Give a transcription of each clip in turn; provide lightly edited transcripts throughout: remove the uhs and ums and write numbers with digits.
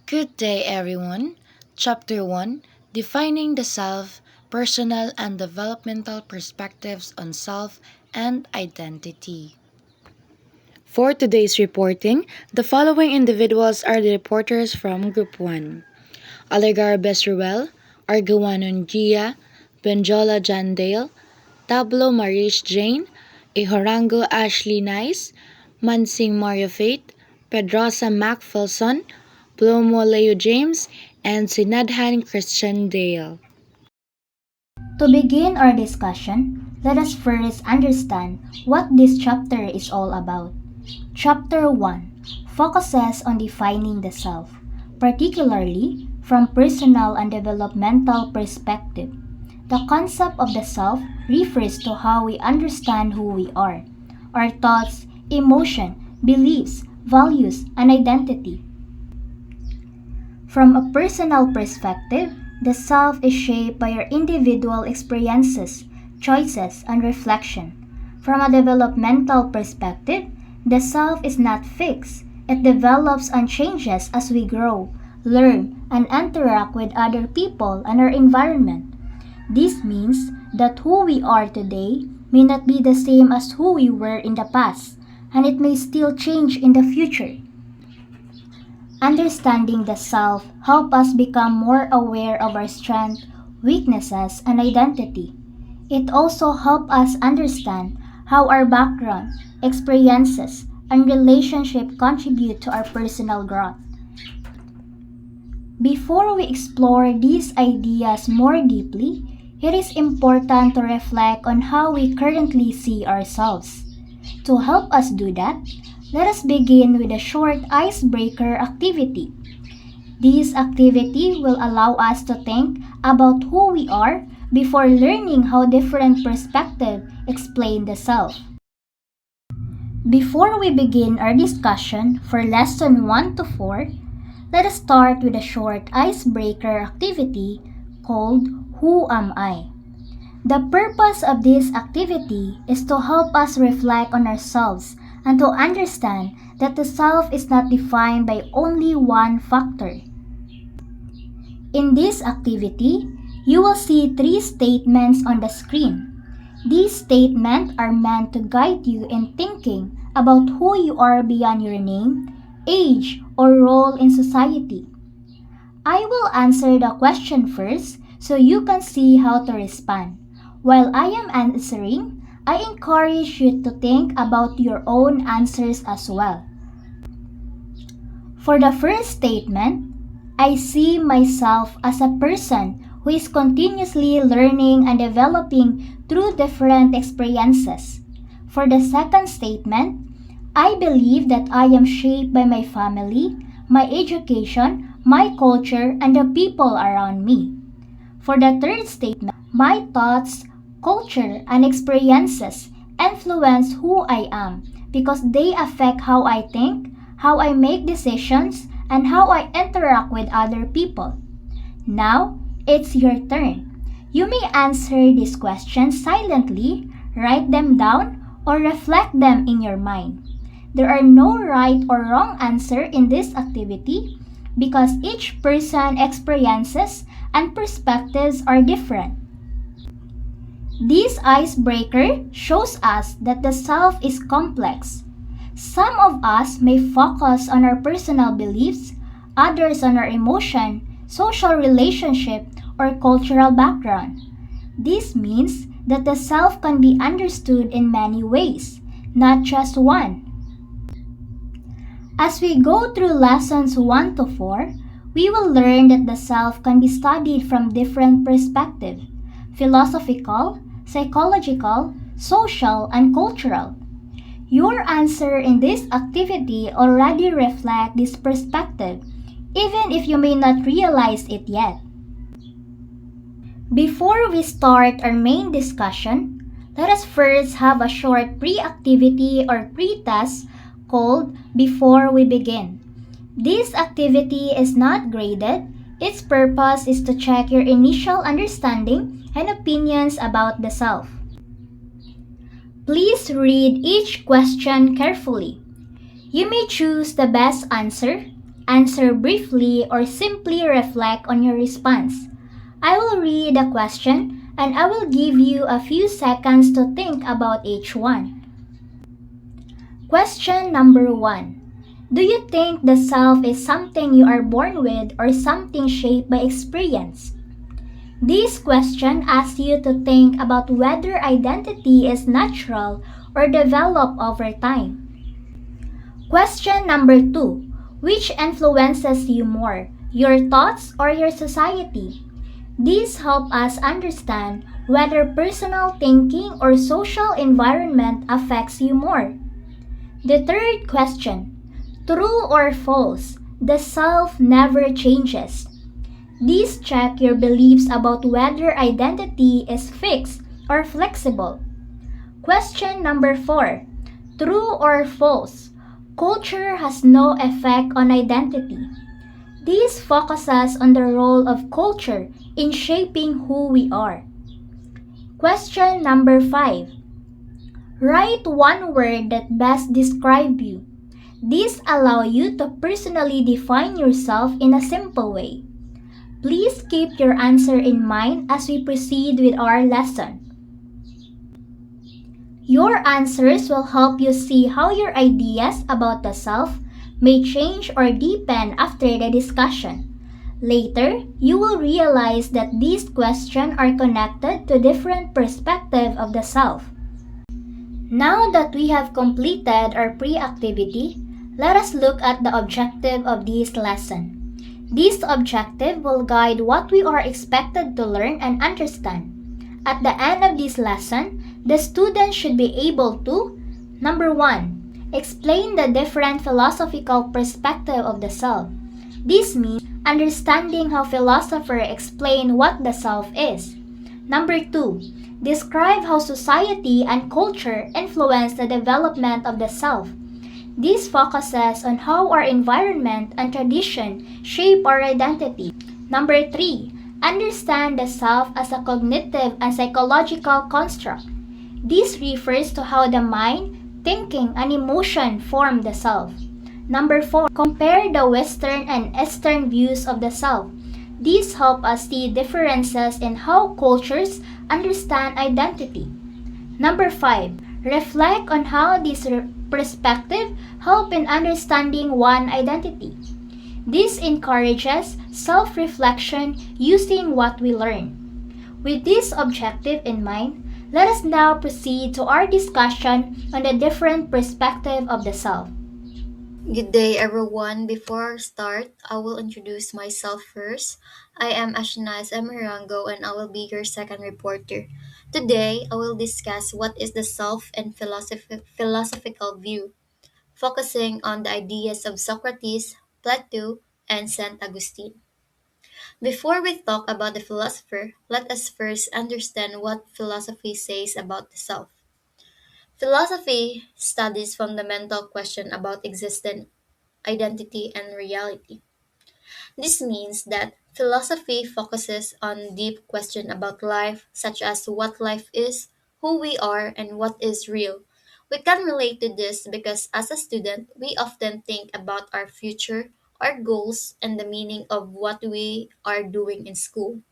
Good day, everyone. Chapter 1, Defining the Self, Personal and Developmental Perspectives on Self and Identity. For today's reporting, the following individuals are the reporters from Group 1: Aligar Besruel, Arguanon Gia, Benjola Jandale, Tablo Marish Jane, Ihorango Ashley Nice, Mansing Mario Faith, Pedrosa Macpherson, Plomo Leo James, and Sinadhan Christian Dale. To begin our discussion, let us first understand what this chapter is all about. Chapter 1 focuses on defining the self, particularly from personal and developmental perspective. The concept of the self refers to how we understand who we are, our thoughts, emotion, beliefs, values, and identity. From a personal perspective, the self is shaped by our individual experiences, choices, and reflection. From a developmental perspective, the self is not fixed. It develops and changes as we grow, learn, and interact with other people and our environment. This means that who we are today may not be the same as who we were in the past, and it may still change in the future. Understanding the self helps us become more aware of our strengths, weaknesses, and identity. It also helps us understand how our background, experiences, and relationship contribute to our personal growth. Before we explore these ideas more deeply, it is important to reflect on how we currently see ourselves. To help us do that, let us begin with a short icebreaker activity. This activity will allow us to think about who we are before learning how different perspectives explain the self. Before we begin our discussion for lesson 1 to 4, let us start with a short icebreaker activity called Who Am I? The purpose of this activity is to help us reflect on ourselves and to understand that the self is not defined by only one factor. In this activity, you will see three statements on the screen. These statements are meant to guide you in thinking about who you are beyond your name, age, or role in society. I will answer the question first so you can see how to respond. While I am answering, I encourage you to think about your own answers as well. For the first statement, I see myself as a person who is continuously learning and developing through different experiences. For the second statement, I believe that I am shaped by my family, my education, my culture, and the people around me. For the third statement, my thoughts, culture, and experiences influence who I am because they affect how I think, how I make decisions, and how I interact with other people. Now, it's your turn. You may answer these questions silently, write them down, or reflect them in your mind. There are no right or wrong answer in this activity because each person experiences and perspectives are different. This icebreaker shows us that the self is complex. Some of us may focus on our personal beliefs, others on our emotion, social relationship, or cultural background. This means that the self can be understood in many ways, not just one. As we go through lessons 1 to 4, we will learn that the self can be studied from different perspectives: philosophical, psychological, social, and cultural. Your answer in this activity already reflect this perspective, even if you may not realize it yet. Before we start our main discussion, let us first have a short pre-activity or pre-test called Before We Begin. This activity is not graded. Its purpose is to check your initial understanding and opinions about the self. Please read each question carefully. You may choose the best answer, answer briefly, or simply reflect on your response. I will read the question and I will give you a few seconds to think about each one. Question number 1. Do you think the self is something you are born with or something shaped by experience? This question asks you to think about whether identity is natural or developed over time. Question number 2. Which influences you more, your thoughts or your society? These help us understand whether personal thinking or social environment affects you more. The third question. True or false? The self never changes. These check your beliefs about whether identity is fixed or flexible. Question number 4. True or false? Culture has no effect on identity. This focuses on the role of culture in shaping who we are. Question number 5. Write one word that best describes you. This allows you to personally define yourself in a simple way. Please keep your answer in mind as we proceed with our lesson. Your answers will help you see how your ideas about the self may change or deepen after the discussion. Later, you will realize that these questions are connected to different perspectives of the self. Now that we have completed our pre-activity, let us look at the objective of this lesson. This objective will guide what we are expected to learn and understand. At the end of this lesson, the student should be able to: number 1. Explain the different philosophical perspective of the self. This means understanding how philosophers explain what the self is. Number 2. Describe how society and culture influence the development of the self. This focuses on how our environment and tradition shape our identity. Number 3. Understand the self as a cognitive and psychological construct. This refers to how the mind, thinking, and emotion form the self. Number 4. Compare the Western and Eastern views of the self. These help us see differences in how cultures understand identity. Number 5. Reflect on how this perspective help in understanding one identity. This encourages self-reflection using what we learn. With this objective in mind, let us now proceed to our discussion on the different perspective of the self. Good day, everyone. Before I start, I will introduce myself first. I am Ashnaz Emirango and I will be your second reporter. Today, I will discuss what is the self and philosophical view, focusing on the ideas of Socrates, Plato, and St. Augustine. Before we talk about the philosopher, let us first understand what philosophy says about the self. Philosophy studies fundamental questions about existence, identity, and reality. This means that philosophy focuses on deep questions about life, such as what life is, who we are, and what is real. We can relate to this because as a student, we often think about our future, our goals, and the meaning of what we are doing in school.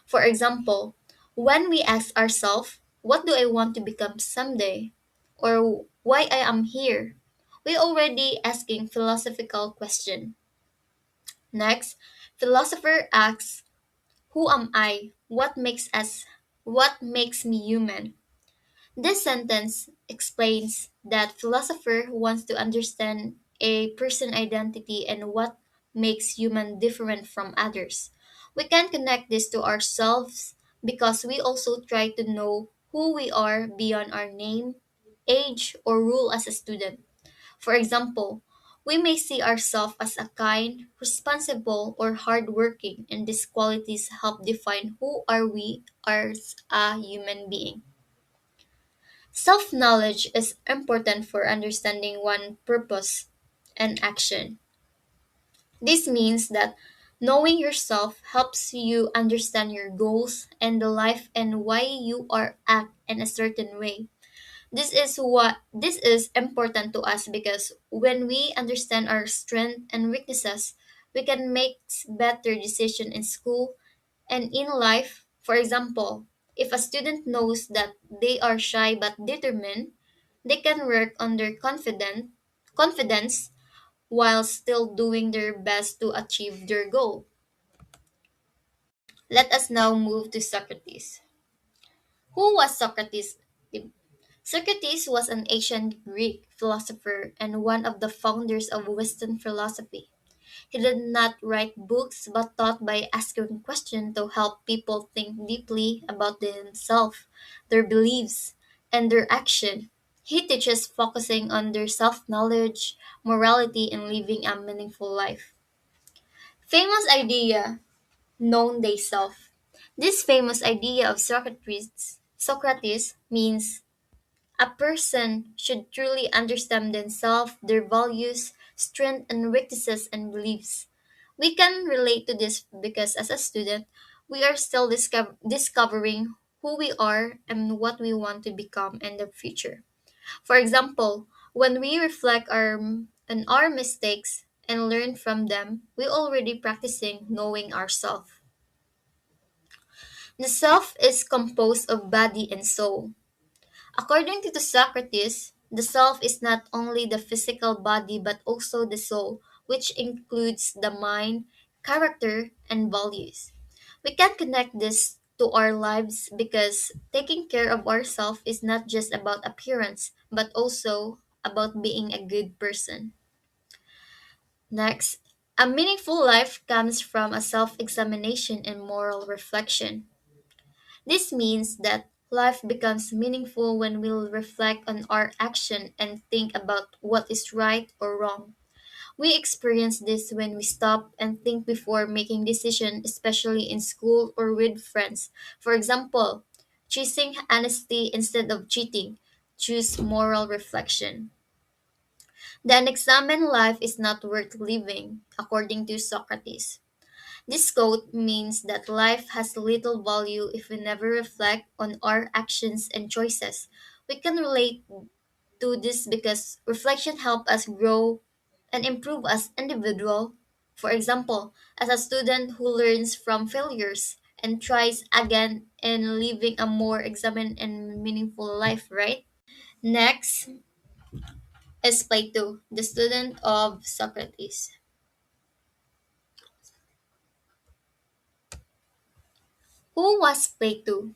For example, when we ask ourselves, what do I want to become someday? Or why I am here? We already asking philosophical question. Next, philosopher asks, who am I? What makes me human? This sentence explains that philosopher wants to understand a person identity and what makes human different from others. We can connect this to ourselves because we also try to know who we are beyond our name, age, or role as a student. For example, we may see ourselves as a kind, responsible, or hardworking, and these qualities help define who are we as a human being. Self knowledge is important for understanding one's purpose and action. This means that knowing yourself helps you understand your goals and the life and why you are act in a certain way. This is important to us because when we understand our strengths and weaknesses, we can make better decisions in school and in life. For example, if a student knows that they are shy but determined, they can work on their confidence while still doing their best to achieve their goal. Let us now move to Socrates. Who was Socrates? Socrates was an ancient Greek philosopher and one of the founders of Western philosophy. He did not write books but taught by asking questions to help people think deeply about themselves, their beliefs, and their action. He teaches focusing on their self knowledge, morality, and living a meaningful life. Famous idea known they self. This famous idea of Socrates means a person should truly understand themselves, their values, strengths and weaknesses and beliefs. We can relate to this because as a student, we are still discovering who we are and what we want to become in the future. For example, when we reflect on our mistakes and learn from them, we already practicing knowing ourselves. The self is composed of body and soul. According to the Socrates, the self is not only the physical body but also the soul, which includes the mind, character, and values. We can connect this to our lives because taking care of ourselves is not just about appearance but also about being a good person. Next, a meaningful life comes from a self examination and moral reflection. This means that life becomes meaningful when we reflect on our action and think about what is right or wrong. We experience this when we stop and think before making decisions, especially in school or with friends. For example, choosing honesty instead of cheating. Choose moral reflection. The unexamined life is not worth living, according to Socrates. This quote means that life has little value if we never reflect on our actions and choices. We can relate to this because reflection helps us grow and improve as individual. For example, as a student who learns from failures and tries again in living a more examined and meaningful life, right? Next is Plato, the student of Socrates. Who was Plato?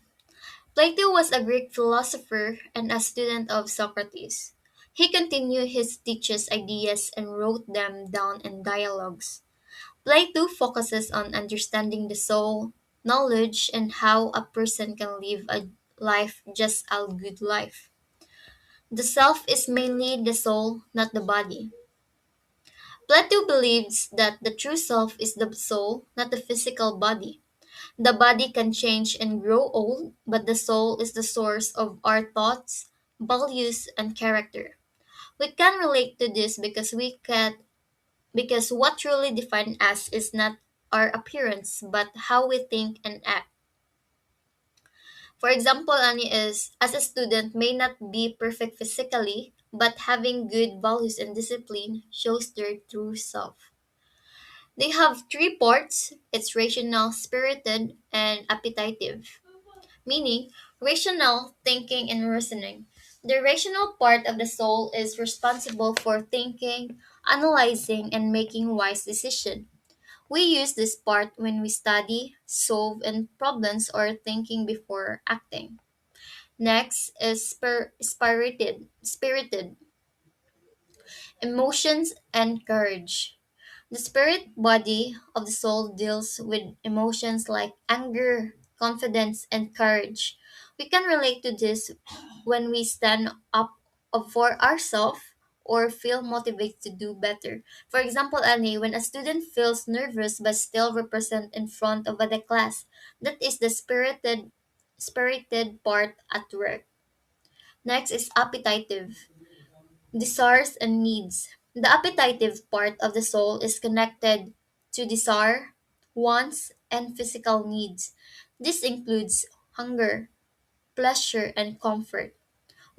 Plato was a Greek philosopher and a student of Socrates. He continued his teacher's ideas and wrote them down in dialogues. Plato focuses on understanding the soul, knowledge, and how a person can live a life just a good life. The self is mainly the soul, not the body. Plato believes that the true self is the soul, not the physical body. The body can change and grow old, but the soul is the source of our thoughts, values, and character. We can relate to this because what truly defines us is not our appearance, but how we think and act. For example, Annie is as a student may not be perfect physically, but having good values and discipline shows their true self. They have three parts: it's rational, spirited, and appetitive, meaning rational thinking and reasoning. The rational part of the soul is responsible for thinking, analyzing, and making wise decisions. We use this part when we study, solve and problems, or thinking before acting. Next is spirited, emotions and courage. The spirit body of the soul deals with emotions like anger, confidence, and courage. We can relate to this when we stand up for ourselves or feel motivated to do better. For example, Annie, when a student feels nervous but still represent in front of the class, that is the spirited part at work. Next is appetitive, desires and needs. The appetitive part of the soul is connected to desire, wants, and physical needs. This includes hunger, pleasure, and comfort.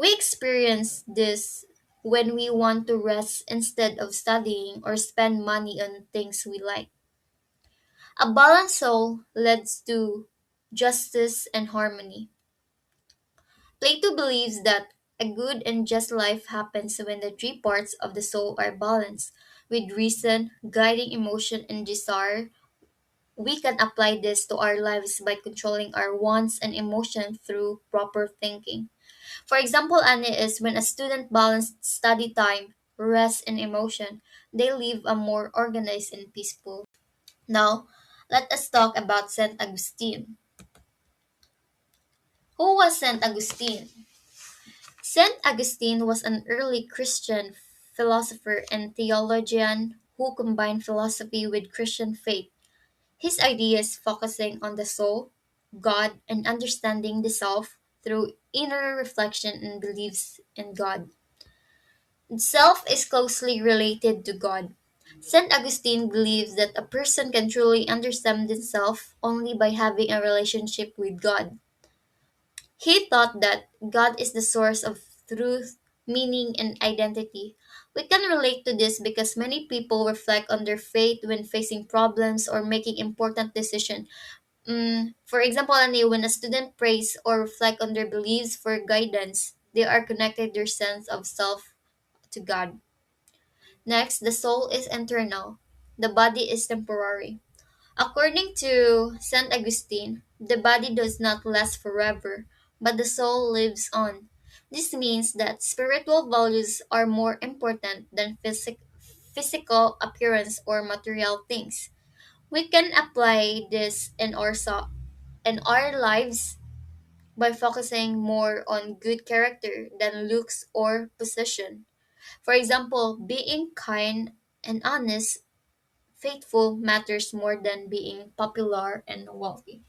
We experience this when we want to rest instead of studying or spend money on things we like. A balanced soul leads to justice and harmony. Plato believes that a good and just life happens when the three parts of the soul are balanced, with reason, guiding emotion, and desire. We can apply this to our lives by controlling our wants and emotions through proper thinking. For example, Annie is when a student balances study time, rest, and emotion, they live a more organized and peaceful. Now, let us talk about Saint Augustine. Who was Saint Augustine? Saint Augustine was an early Christian philosopher and theologian who combined philosophy with Christian faith. His ideas focusing on the soul, God, and understanding the self through inner reflection and beliefs in God. Self is closely related to God. St. Augustine believes that a person can truly understand himself only by having a relationship with God. He thought that God is the source of truth, meaning, and identity. We can relate to this because many people reflect on their faith when facing problems or making important decisions. For example, when a student prays or reflect on their beliefs for guidance, they are connected their sense of self to God. Next, the soul is eternal. The body is temporary. According to St. Augustine, the body does not last forever, but the soul lives on. This means that spiritual values are more important than physical appearance or material things. We can apply this in our lives by focusing more on good character than looks or position. For example, being kind and honest, faithful matters more than being popular and wealthy.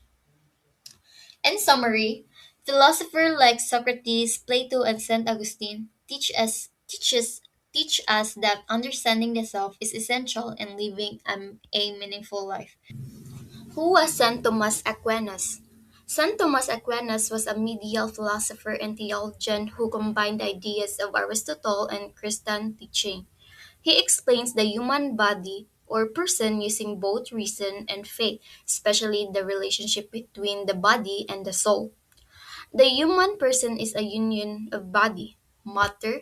In summary, philosophers like Socrates, Plato, and Saint Augustine teach us that understanding the self is essential in living a meaningful life. Who was Saint Thomas Aquinas? Saint Thomas Aquinas was a medieval philosopher and theologian who combined ideas of Aristotle and Christian teaching. He explains the human body or person using both reason and faith, especially the relationship between the body and the soul. The human person is a union of body, matter,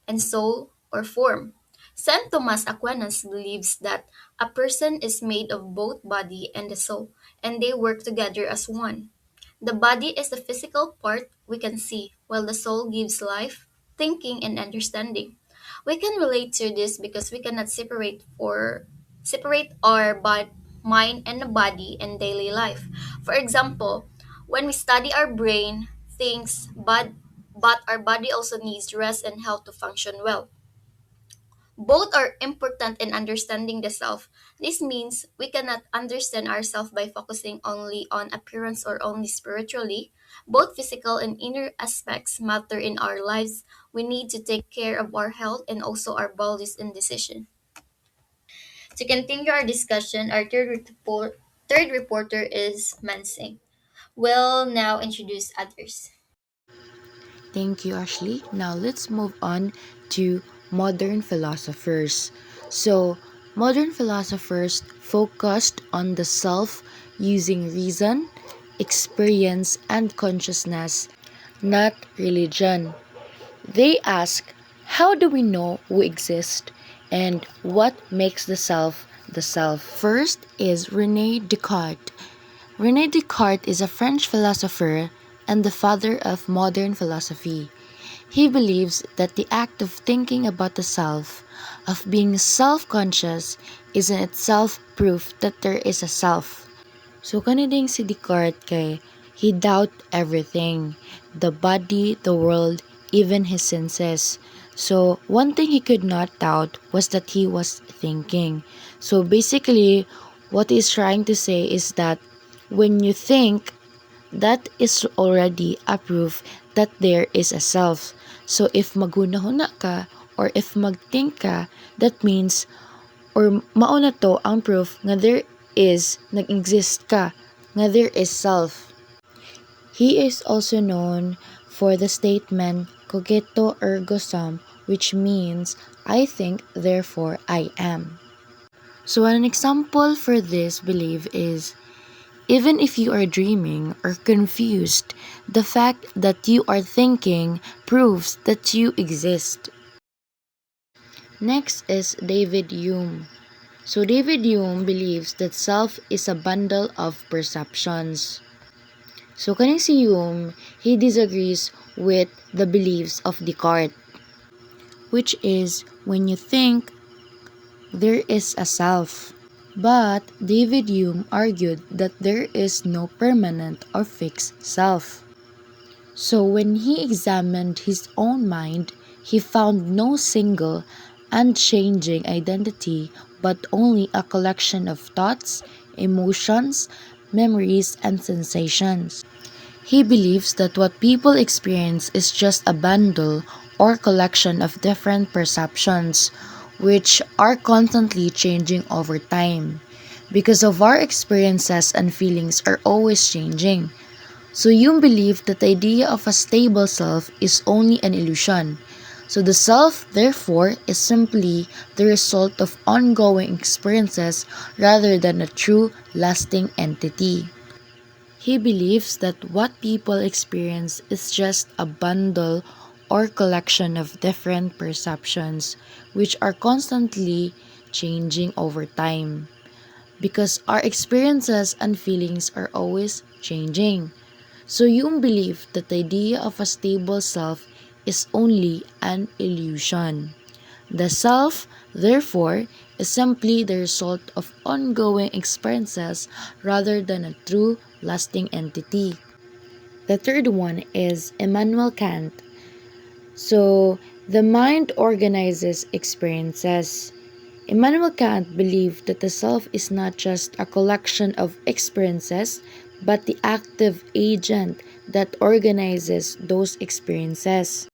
and soul or form. St. Thomas Aquinas believes that a person is made of both body and the soul, and they work together as one. The body is the physical part we can see, while the soul gives life, thinking, and understanding. We can relate to this because we cannot separate our mind and the body in daily life. For example, when we study our brain, things, but our body also needs rest and health to function well. Both are important in understanding the self. This means we cannot understand ourselves by focusing only on appearance or only spiritually. Both physical and inner aspects matter in our lives. We need to take care of our health and also our bodies and decision. To continue our discussion, our third reporter is Mansing. We'll now introduce others. Thank you, Ashley. Now let's move on to modern philosophers. So, modern philosophers focused on the self using reason, experience, and consciousness, not religion. They ask, how do we know who exists and what makes the self the self? First is Rene Descartes. Rene Descartes is a French philosopher and the father of modern philosophy. He believes that the act of thinking about the self, of being self-conscious, is in itself proof that there is a self. So kaniding si Descartes kay he doubt everything, the body, the world, even his senses. So one thing he could not doubt was that he was thinking. So basically what he's trying to say is that when you think, that is already a proof that there is a self. So if maghunahuna ka or if magthink ka, that means or mauna to ang proof nga there is nag-exist ka, nga there is self. He is also known for the statement cogito ergo sum, which means I think, therefore I am. So an example for this belief is, even if you are dreaming or confused, the fact that you are thinking proves that you exist. Next is David Hume. So David Hume believes that self is a bundle of perceptions. So kaning si Hume, he disagrees with the beliefs of Descartes, which is when you think, there is a self. But David Hume argued that there is no permanent or fixed self. So when he examined his own mind, he found no single, unchanging identity, but only a collection of thoughts, emotions, memories, and sensations. He believes that what people experience is just a bundle or collection of different perceptions, which are constantly changing over time. Because of our experiences and feelings are always changing. So Jung believed that the idea of a stable self is only an illusion. So the self, therefore, is simply the result of ongoing experiences rather than a true, lasting entity. He believes that what people experience is just a bundle or collection of different perceptions which are constantly changing over time because our experiences and feelings are always changing. So Jung believed that the idea of a stable self is only an illusion. The self, therefore, is simply the result of ongoing experiences rather than a true, lasting entity. The third one is Immanuel Kant. So, the mind organizes experiences. Immanuel Kant believed that the self is not just a collection of experiences, but the active agent that organizes those experiences.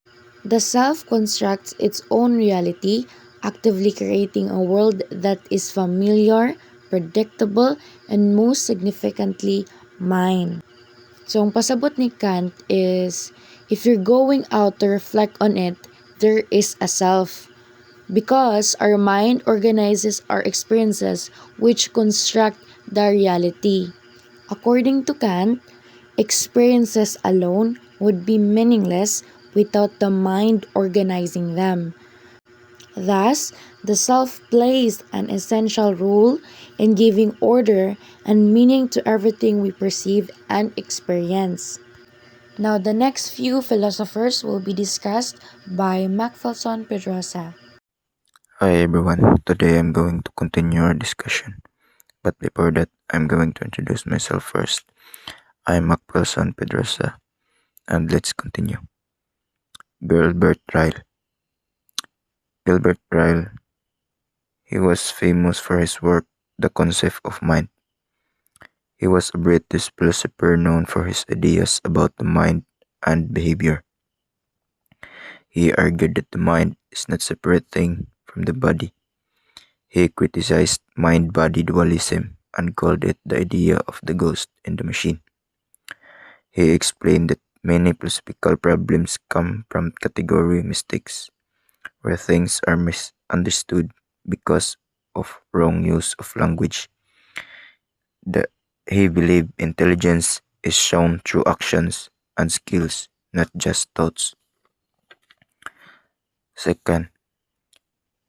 The self constructs its own reality, actively creating a world that is familiar, predictable, and most significantly, mine. So, ang pasabot ni Kant is, if you're going out to reflect on it, there is a self. Because our mind organizes our experiences which construct the reality. According to Kant, experiences alone would be meaningless without the mind organizing them. Thus, the self plays an essential role in giving order and meaning to everything we perceive and experience. Now, the next few philosophers will be discussed by Macpherson Pedrosa. Hi everyone, today I'm going to continue our discussion. But before that, I'm going to introduce myself first. I'm Macpherson Pedrosa, and let's continue. Gilbert Ryle. Gilbert Ryle, he was famous for his work, The Concept of Mind. He was a British philosopher known for his ideas about the mind and behavior. He argued that the mind is not a separate thing from the body. He criticized mind-body dualism and called it the idea of the ghost in the machine. He explained that many philosophical problems come from category mistakes, where things are misunderstood because of wrong use of language. That he believed intelligence is shown through actions and skills, not just thoughts. Second,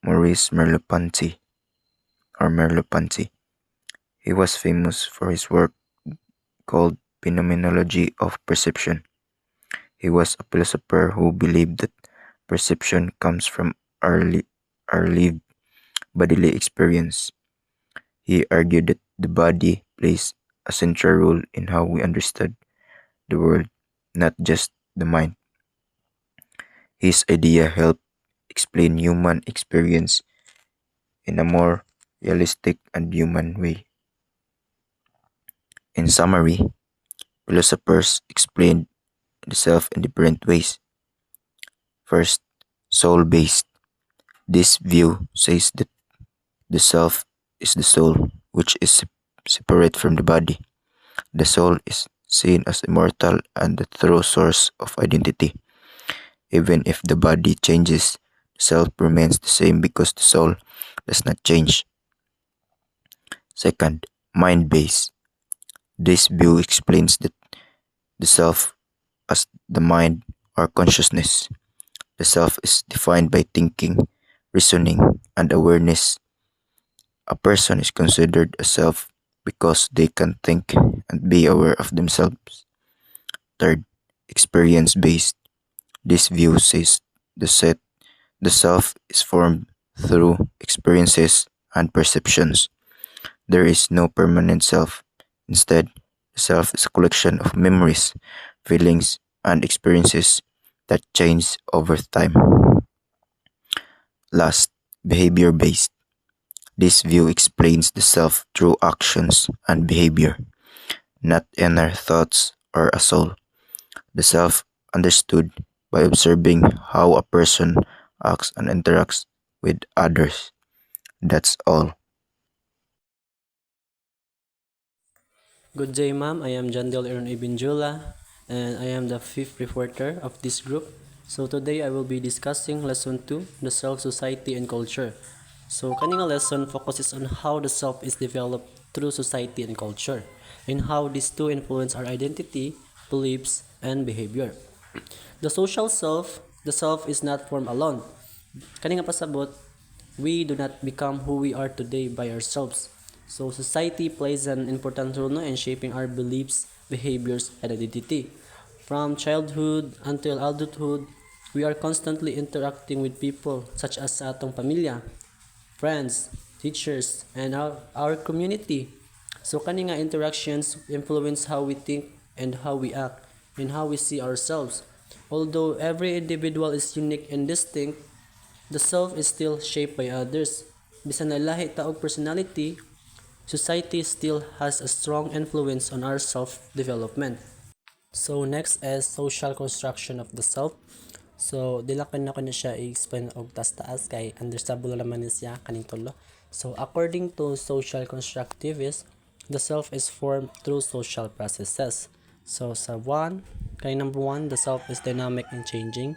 Maurice Merleau-Ponty or Merleau-Ponty. He was famous for his work called Phenomenology of Perception. He was a philosopher who believed that perception comes from our lived bodily experience. He argued that the body plays a central role in how we understand the world, not just the mind. His idea helped explain human experience in a more realistic and human way. In summary, philosophers explained the self in different ways. First, soul-based. This view says that the self is the soul, which is separate from the body. The soul is seen as immortal and the true source of identity. Even if the body changes, the self remains the same because the soul does not change. Second, mind base. This view explains that the self as the mind or consciousness. The self is defined by thinking, reasoning, and awareness. A person is considered a self because they can think and be aware of themselves. Third, experience based. This view says the set the self is formed through experiences and perceptions. There is no permanent self. Instead, the self is a collection of memories, feelings, and experiences that change over time. Last, behavior based. This view explains the self through actions and behavior, not inner thoughts or a soul. The self understood by observing how a person acts and interacts with others. That's all. Good day, ma'am. I am Jandel Aaron Ibinjula, and I am the fifth reporter of this group. So today I will be discussing lesson 2, the self, society, and culture. So kaning lesson focuses on how the self is developed through society and culture, and how these two influence our identity, beliefs, and behavior. The self is not formed alone. Kani nga pasabot, we do not become who we are today by ourselves. So society plays an important role no, in shaping our beliefs, behaviors, and identity. From childhood until adulthood, we are constantly interacting with people such as sa atong pamilya, friends, teachers, and our community. So kani nga interactions influence how we think and how we act and how we see ourselves. Although every individual is unique and distinct, the self is still shaped by others. Bisan na lahi ta og personality, society still has a strong influence on our self-development. So next is social construction of the self. So dila ko na siya i-explain og taas-taas kay understandable naman ni siya kaning tulo. So according to social constructivists, the self is formed through social processes. So sa one, kay number one, the self is dynamic and changing.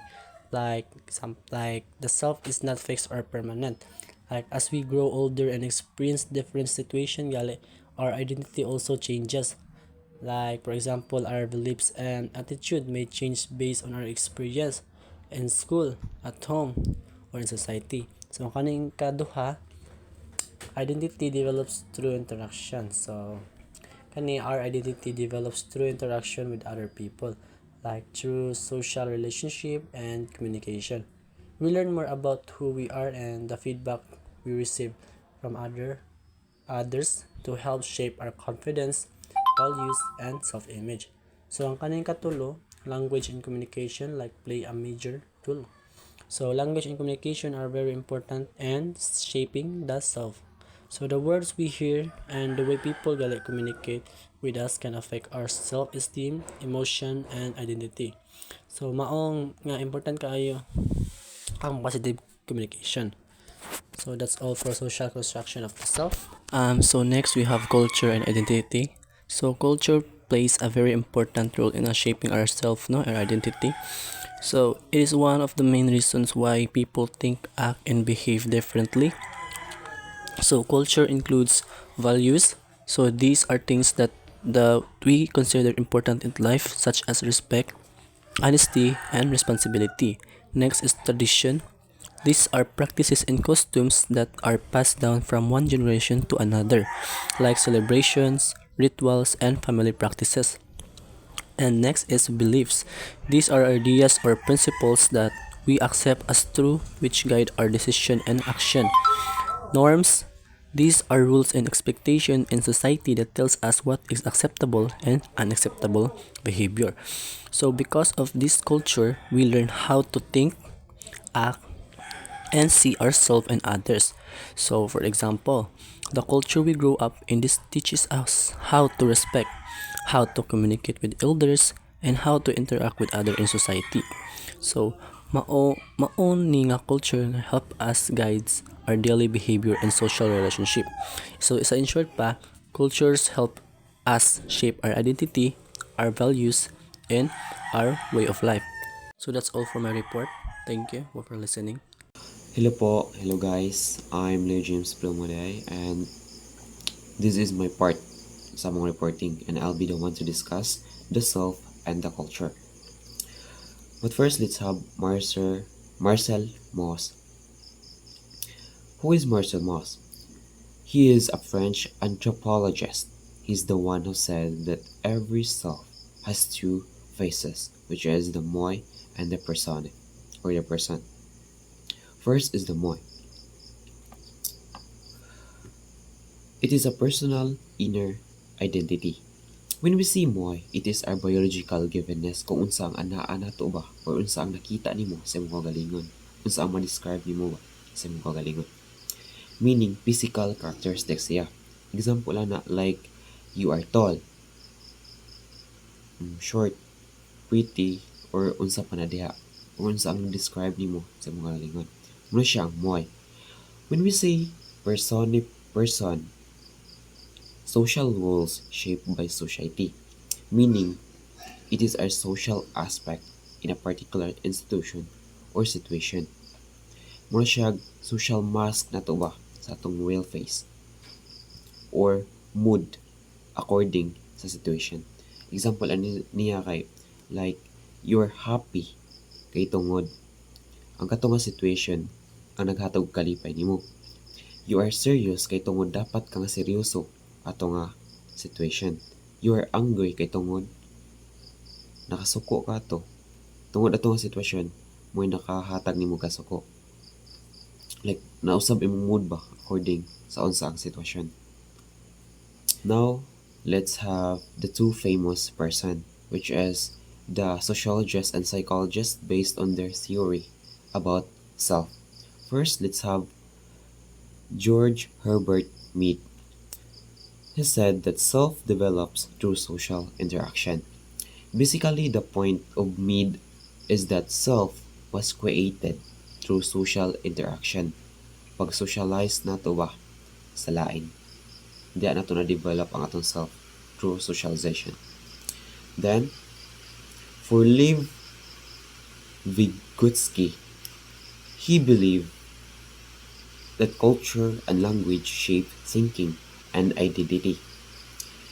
Like the self is not fixed or permanent. Like as we grow older and experience different situation, gali, our identity also changes. Like, for example, our beliefs and attitude may change based on our experience in school, at home, or in society. So, kaning kaduha, identity develops through interaction. So, our identity develops through interaction with other people, like through social relationship and communication. We learn more about who we are and the feedback we receive from others to help shape our confidence, values, and self-image. So, ang kaning katulo, language and communication like play a major role. So, language and communication are very important and shaping the self. So, the words we hear and the way people communicate with us can affect our self-esteem, emotion, and identity. So, maong nga important kaayo ang positive communication. So that's all for social construction of the self. So next we have culture and identity. So culture plays a very important role in us shaping ourselves, no, our identity. So it is one of the main reasons why people think, act, and behave differently. So culture includes values. So these are things that we consider important in life, such as respect, honesty, and responsibility. Next is tradition. These are practices and costumes that are passed down from one generation to another, like celebrations, rituals, and family practices. And next is beliefs. These are ideas or principles that we accept as true, which guide our decision and action. Norms. These are rules and expectation in society that tells us what is acceptable and unacceptable behavior. So because of this culture, we learn how to think, act, and see ourselves and others. So for example, the culture we grow up in this teaches us how to respect, how to communicate with elders, and how to interact with others in society. So mao ni nga culture nga help us guides our daily behavior and social relationship. So isa in short pa, cultures help us shape our identity, our values, and our way of life. So that's all for my report. Thank you for listening. Hello po, hello guys. I'm Leo James Plumoday and this is my part sa mong reporting and I'll be the one to discuss the self and the culture. But first, let's have Marcel Mauss. Who is Marcel Mauss? He is a French anthropologist. He's the one who said that every self has two faces, which is the moi and the persone, or the person. First is the moi. It is a personal inner identity. When we see moi, it is our biological givenness kung unsa ang anaa nato ba or unsa ang nakita nimo sa imong kagalingon. Unsa ang ma-describe nimo ba sa imong kagalingon. Meaning physical characteristics siya. Example na like you are tall, short, pretty, or unsa pa na diha. Or unsa ang describe nimo sa imong kagalingon. Muna siya ang moi. When we say person, social roles shaped by society. Meaning, it is a social aspect in a particular institution or situation. Mura siya social mask na to ba sa atong real face or mood according sa situation. Example niya kay like you're happy kay tungod ang kato nga situation ang naghatag og kalipay nimo. You are serious kay tungod dapat ka nga seryoso ato nga situation. You are angry kay tungod nakasuko ka to. Tungod ato nga sitwasyon, mo'y nakahatag nimo kasuko. Like, nausab imong mood ba according sa unsa ang sitwasyon. Now, let's have the two famous person, which is the sociologist and psychologist based on their theory about self. First, let's have George Herbert Mead. He said that self develops through social interaction. Basically, the point of Mead is that self was created through social interaction. Pag-socialize na to ba sa lain. Diya na to na-develop ang atong self through socialization. Then, for Lev Vygotsky, he believed that culture and language shape thinking and identity.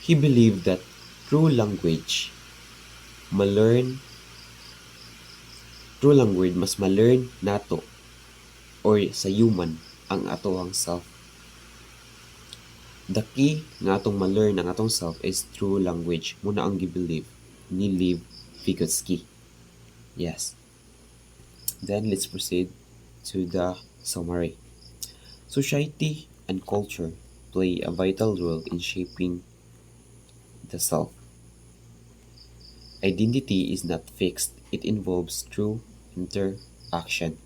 He believed that through language, ma-learn through language mas ma-learn nato or sa human ang atoang self. The key nga atong ma-learn ang atong self is through language. Muna ang gi-believe ni Lev Vygotsky. Yes. Then let's proceed to the summary. Society and culture play a vital role in shaping the self. Identity is not fixed. It involves true interaction.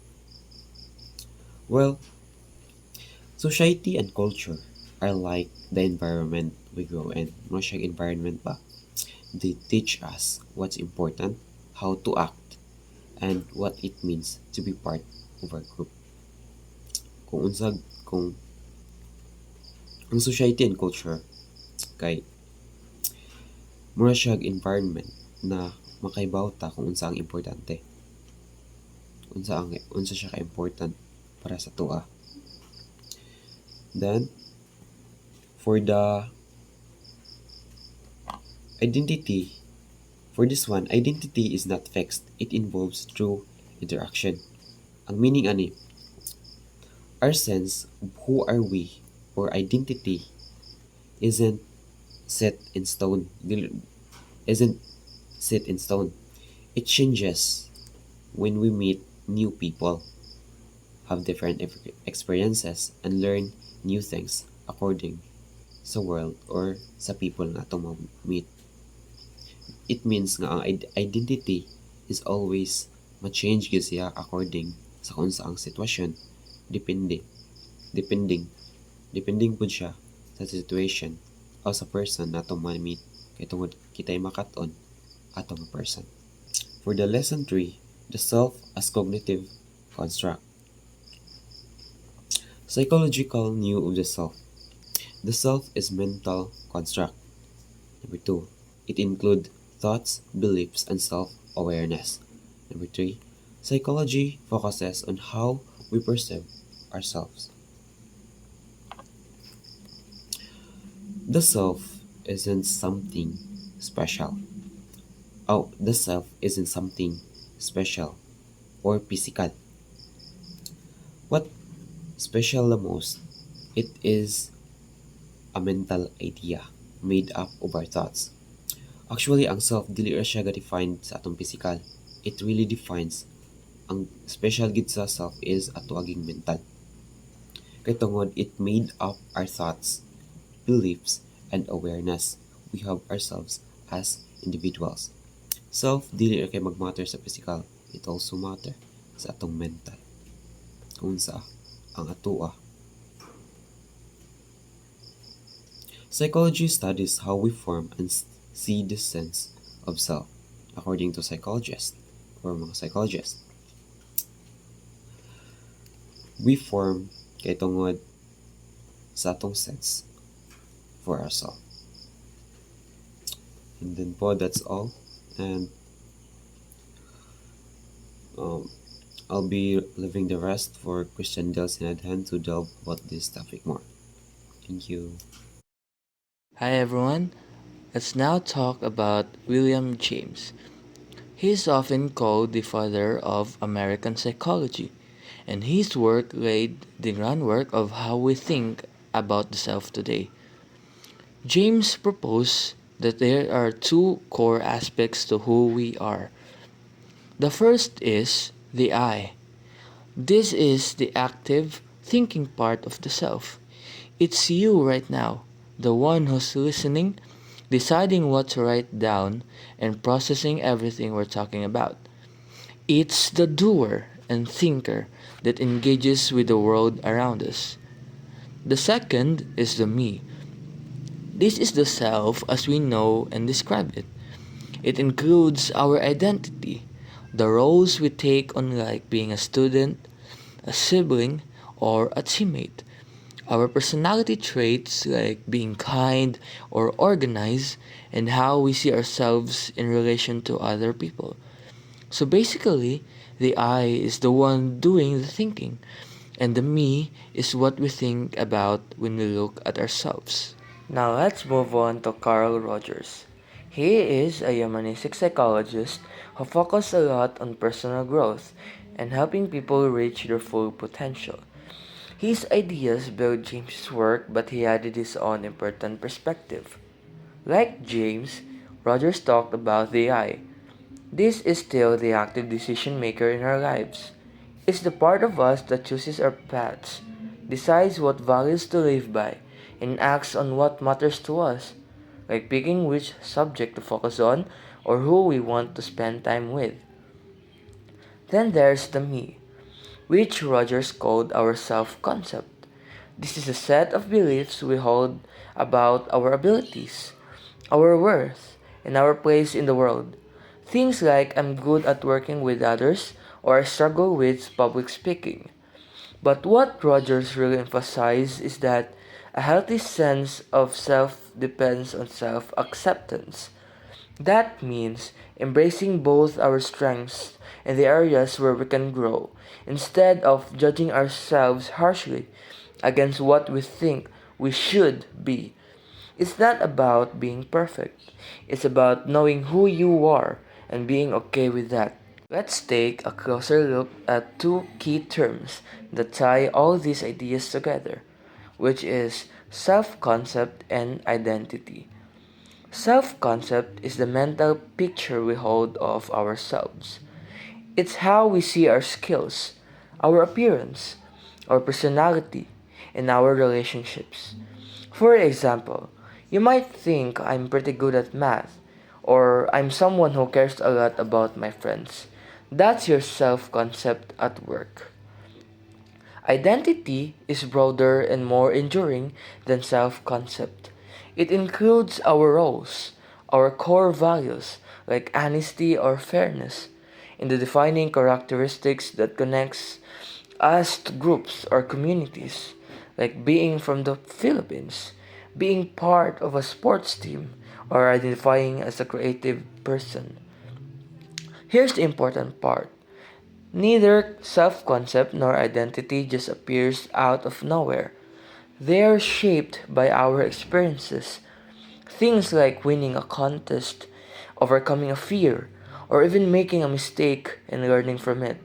Well, society and culture are like the environment we grow in. Mga siyang environment ba? They teach us what's important, how to act, and what it means to be part of our group. Kung unsag, kung ang society and culture kay mura siyang environment na makaibaw ta kung unsa ang importante. Unsa siya ka important para sa tuwa. Then for the identity, for this one, identity is not fixed. It involves true interaction. Ang meaning ani, our sense of who are we or identity isn't set in stone. Isn't set in stone. It changes when we meet new people, have different experiences, and learn new things according sa world or sa people nga itong meet. It means nga ang identity is always ma-change gyud siya according sa kung sa ang sitwasyon. Depende. Depending. Depending po siya sa situation o sa person na itong ma-meet. Kaya tungod kita'y makaton atong person. For the lesson 3, the self as cognitive construct. Psychological view of the self. The self is mental construct. Number 2, it includes thoughts, beliefs, and self-awareness. Number three, psychology focuses on how we perceive ourselves. The self isn't something special. The self isn't something special or physical. What special the most? It is a mental idea made up of our thoughts. Actually, ang self dili ra siya ga-define sa atong physical. It really defines ang special gid sa self is ato aging mental. Kay tungod it made up our thoughts, beliefs, and awareness we have ourselves as individuals. Self dili ra kay magmatter sa physical, it also matter sa atong mental. Unsa ang atoa. Psychology studies how we form and see the sense of self. According to psychologists or mga psychologists, we form kay tungod sa atong sense for ourselves. And then po, that's all. And um, I'll be leaving the rest for Christian Dels and Adhan to delve about this topic more. Thank you. Hi everyone, let's now talk about William James. He is often called the father of American psychology, and his work laid the groundwork of how we think about the self today. James proposed that there are two core aspects to who we are. The first is the I. This is the active, thinking part of the self. It's you right now, the one who's listening, deciding what to write down, and processing everything we're talking about. It's the doer and thinker that engages with the world around us. The second is the me. This is the self as we know and describe it. It includes our identity, the roles we take on, like being a student, a sibling, or a teammate. Our personality traits like being kind or organized, and how we see ourselves in relation to other people. So basically, the I is the one doing the thinking, and the me is what we think about when we look at ourselves. Now let's move on to Carl Rogers. He is a humanistic psychologist who focuses a lot on personal growth and helping people reach their full potential. His ideas built James's work, but he added his own important perspective. Like James, Rogers talked about the I. This is still the active decision maker in our lives. It's the part of us that chooses our paths, decides what values to live by, and acts on what matters to us, like picking which subject to focus on or who we want to spend time with. Then there's the me, which Rogers called our self concept. This is a set of beliefs we hold about our abilities, our worth, and our place in the world. Things like I'm good at working with others or I struggle with public speaking. But what Rogers really emphasized is that a healthy sense of self depends on self acceptance. That means embracing both our strengths and the areas where we can grow, instead of judging ourselves harshly against what we think we should be. It's not about being perfect, it's about knowing who you are and being okay with that. Let's take a closer look at two key terms that tie all these ideas together, which is self concept and identity. Self concept is the mental picture we hold of ourselves. It's how we see our skills, our appearance, our personality, and our relationships. For example, you might think I'm pretty good at math, or I'm someone who cares a lot about my friends. That's your self concept at work. Identity is broader and more enduring than self concept. It includes our roles, our core values like honesty or fairness, and the defining characteristics that connects us to groups or communities, like being from the Philippines, being part of a sports team, or identifying as a creative person. Here's the important part. Neither self concept nor identity just appears out of nowhere. They are shaped by our experiences. Things like winning a contest, overcoming a fear, or even making a mistake and learning from it.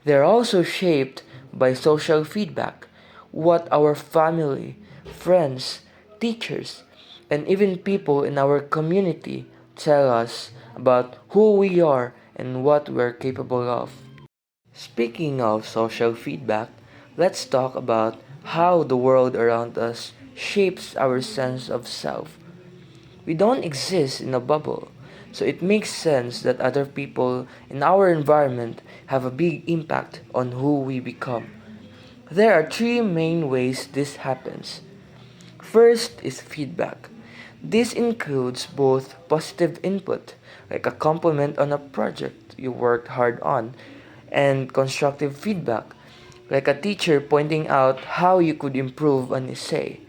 They are also shaped by social feedback, what our family, friends, teachers, and even people in our community tell us about who we are and what we're capable of. Speaking of social feedback, let's talk about how the world around us shapes our sense of self. We don't exist in a bubble, so it makes sense that other people in our environment have a big impact on who we become. There are three main ways this happens. First is feedback. This includes both positive input, like a compliment on a project you worked hard on, and constructive feedback, like a teacher pointing out how you could improve an essay.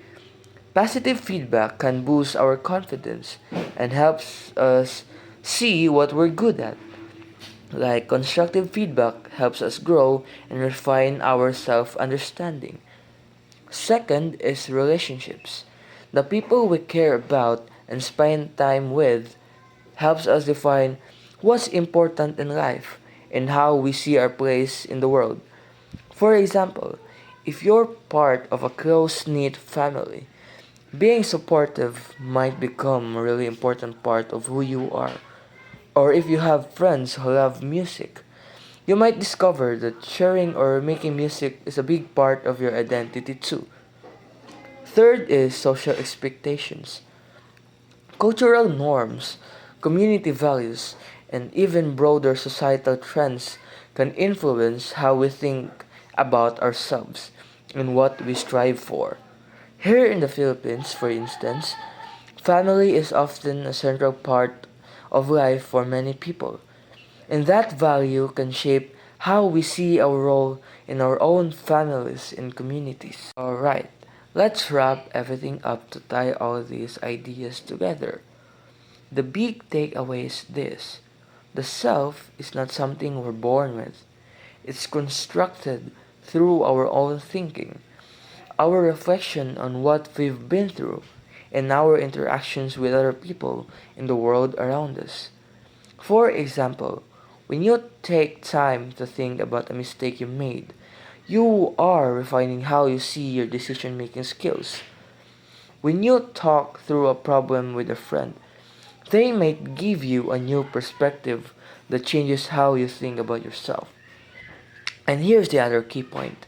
Positive feedback can boost our confidence and helps us see what we're good at. Like constructive feedback helps us grow and refine our self understanding. Second is relationships. The people we care about and spend time with helps us define what's important in life and how we see our place in the world. For example, if you're part of a close knit family, being supportive might become a really important part of who you are. Or if you have friends who love music, you might discover that sharing or making music is a big part of your identity too. Third is social expectations. Cultural norms, community values, and even broader societal trends can influence how we think about ourselves and what we strive for. Here in the Philippines, for instance, family is often a central part of life for many people, and that value can shape how we see our role in our own families and communities. Alright, let's wrap everything up to tie all these ideas together. The big takeaway is this: the self is not something we're born with, it's constructed through our own thinking, our reflection on what we've been through, and our interactions with other people in the world around us. For example, when you take time to think about a mistake you made, you are refining how you see your decision making skills. When you talk through a problem with a friend, they might give you a new perspective that changes how you think about yourself. And here's the other key point: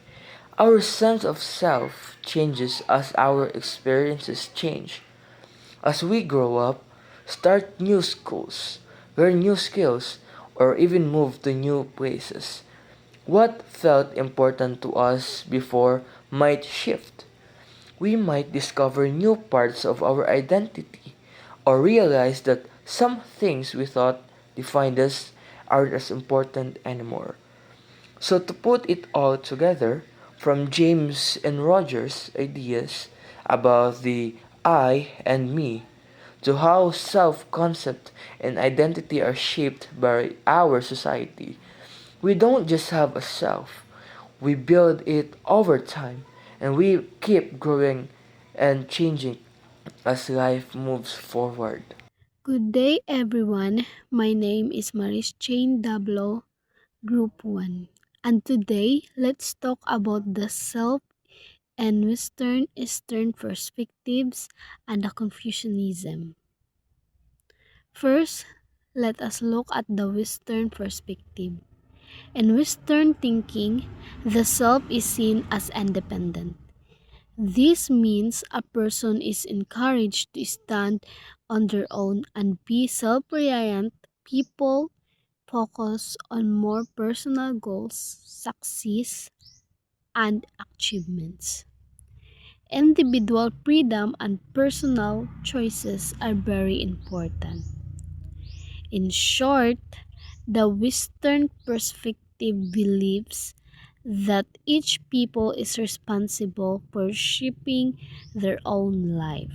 our sense of self changes as our experiences change. As we grow up, start new schools, learn new skills, or even move to new places, what felt important to us before might shift. We might discover new parts of our identity or realize that some things we thought defined us aren't as important anymore. So, to put it all together, from James and Rogers' ideas about the I and me to how self concept and identity are shaped by our society, we don't just have a self, we build it over time and we keep growing and changing as life moves forward. Good day, everyone. My name is Maris Jane Dablo, Group 1. And today, let's talk about the self and Western Eastern perspectives and the Confucianism. First, let us look at the Western perspective. In Western thinking, the self is seen as independent. This means a person is encouraged to stand on their own and be self reliant. People focus on more personal goals, success, and achievements. Individual freedom and personal choices are very important. In short, the Western perspective believes that each people is responsible for shaping their own life.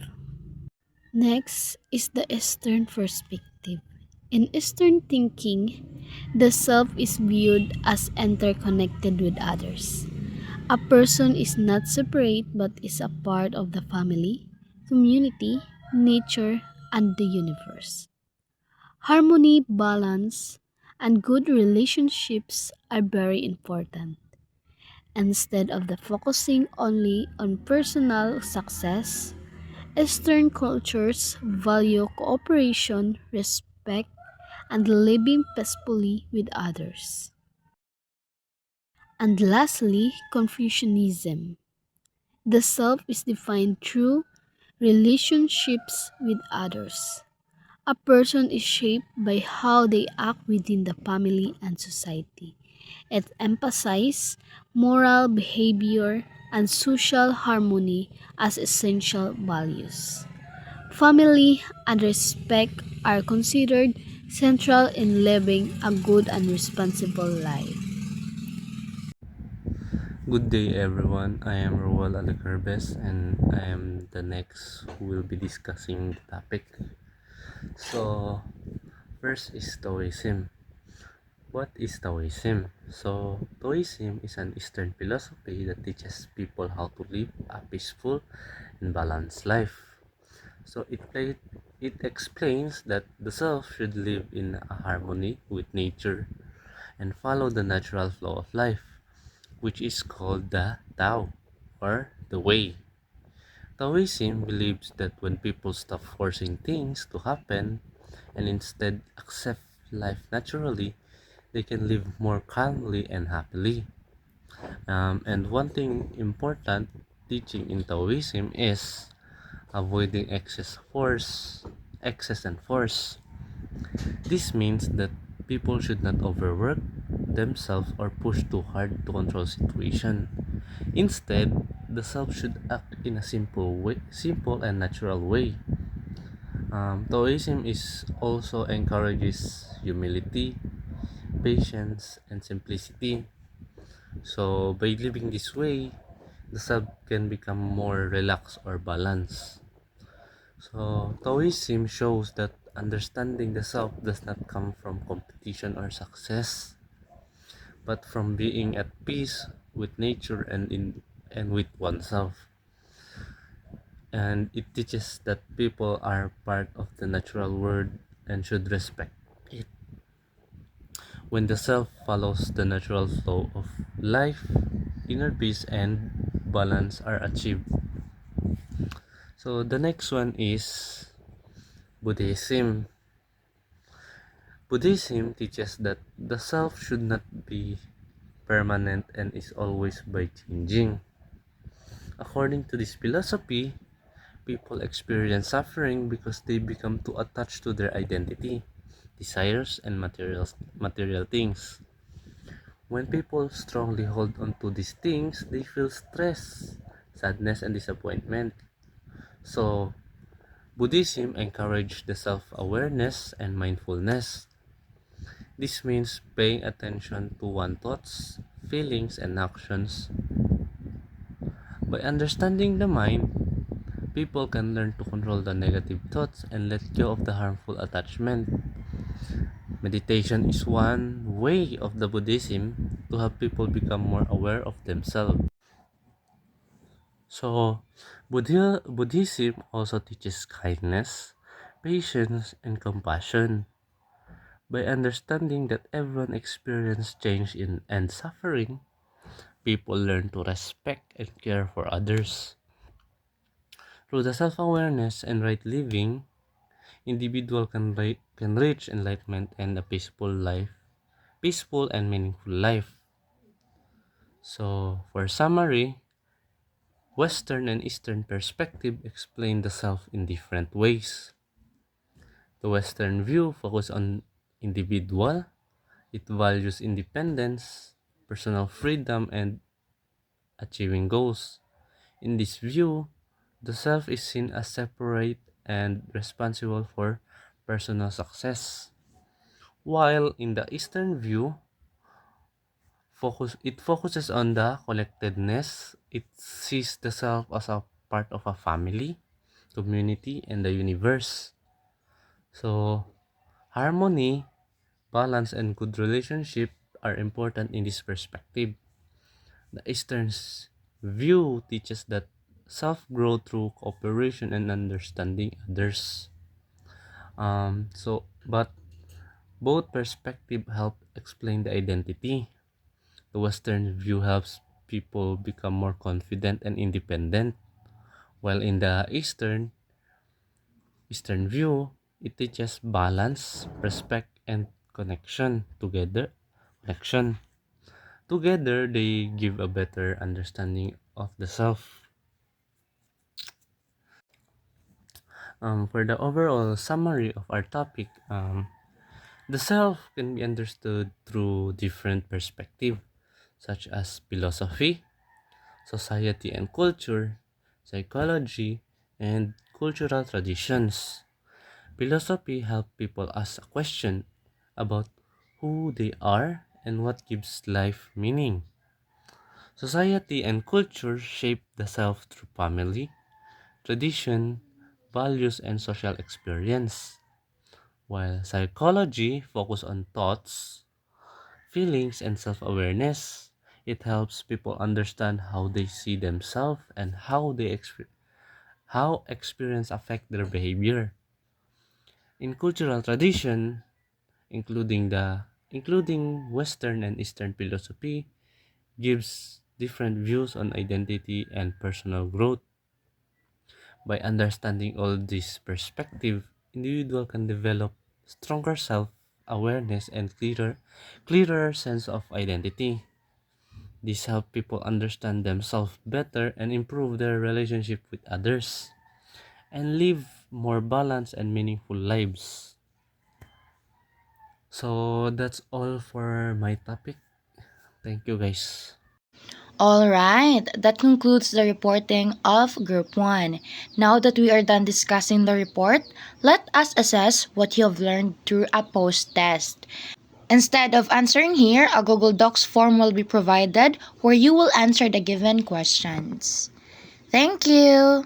Next is the Eastern perspective. In Eastern thinking, the self is viewed as interconnected with others. A person is not separate but is a part of the family, community, nature, and the universe. Harmony, balance, and good relationships are very important. Instead of the focusing only on personal success, Eastern cultures value cooperation, respect, and living peacefully with others. And lastly, Confucianism. The self is defined through relationships with others. A person is shaped by how they act within the family and society. It emphasizes moral behavior and social harmony as essential values. Family and respect are considered central in living a good and responsible life. Good day, everyone. I am Roel Alicarbes, and I am the next who will be discussing the topic. So, first is Taoism. What is Taoism? So, Taoism is an Eastern philosophy that teaches people how to live a peaceful and balanced life. So, it explains that the self should live in a harmony with nature and follow the natural flow of life, which is called the Tao, or the Way. Taoism believes that when people stop forcing things to happen and instead accept life naturally, they can live more calmly and happily. And one thing important teaching in Taoism is avoiding excess and force. This means that people should not overwork themselves or push too hard to control situation. Instead, the self should act in a simple and natural way. Taoism is also encourages humility, patience, and simplicity. So by living this way, the self can become more relaxed or balanced. So Taoism shows that understanding the self does not come from competition or success, but from being at peace with nature and with oneself. And it teaches that people are part of the natural world and should respect it. When the self follows the natural flow of life, inner peace and balance are achieved. So the next one is Buddhism. Buddhism teaches that the self should not be permanent and is always by changing. According to this philosophy, people experience suffering because they become too attached to their identity, desires, and material things. When people strongly hold on to these things, they feel stress, sadness, and disappointment. So, Buddhism encourages the self-awareness and mindfulness. This means paying attention to one's thoughts, feelings, and actions. By understanding the mind, people can learn to control the negative thoughts and let go of the harmful attachment. Meditation is one way of the Buddhism to help people become more aware of themselves. So, Buddhism also teaches kindness, patience, and compassion. By understanding that everyone experiences change and suffering, people learn to respect and care for others. Through the self-awareness and right living, individual can reach enlightenment and a peaceful and meaningful life. So, for summary, Western and Eastern perspective explain the self in different ways. The Western view focuses on individual. It values independence, personal freedom, and achieving goals. In this view, the self is seen as separate and responsible for personal success. While in the Eastern view, it focuses on the collectedness. It sees the self as a part of a family, community, and the universe. So, Harmony, balance, and good relationship are important in this perspective. The Eastern's view teaches that self-growth through cooperation and understanding others. But both perspective help explain the identity. The Western view helps people become more confident and independent, while in the Eastern view, it teaches balance, respect, and connection. Together, they give a better understanding of the self. For the overall summary of our topic, the self can be understood through different perspectives, such as philosophy, society and culture, psychology, and cultural traditions. Philosophy helps people ask a question about who they are and what gives life meaning. Society and culture shape the self through family, tradition, values, and social experience, while psychology focuses on thoughts, feelings, and self-awareness. It helps people understand how they see themselves and how experience affect their behavior. In cultural tradition, including Western and Eastern philosophy, gives different views on identity and personal growth. By understanding all these perspectives, individual can develop stronger self-awareness and clearer sense of identity. This helps people understand themselves better and improve their relationship with others and live more balanced and meaningful lives. So that's all for my topic. Thank you guys. All right, that concludes the reporting of Group 1. Now that we are done discussing the report, let us assess what you have learned through a post test. Instead of answering here, a Google Docs form will be provided where you will answer the given questions. Thank you.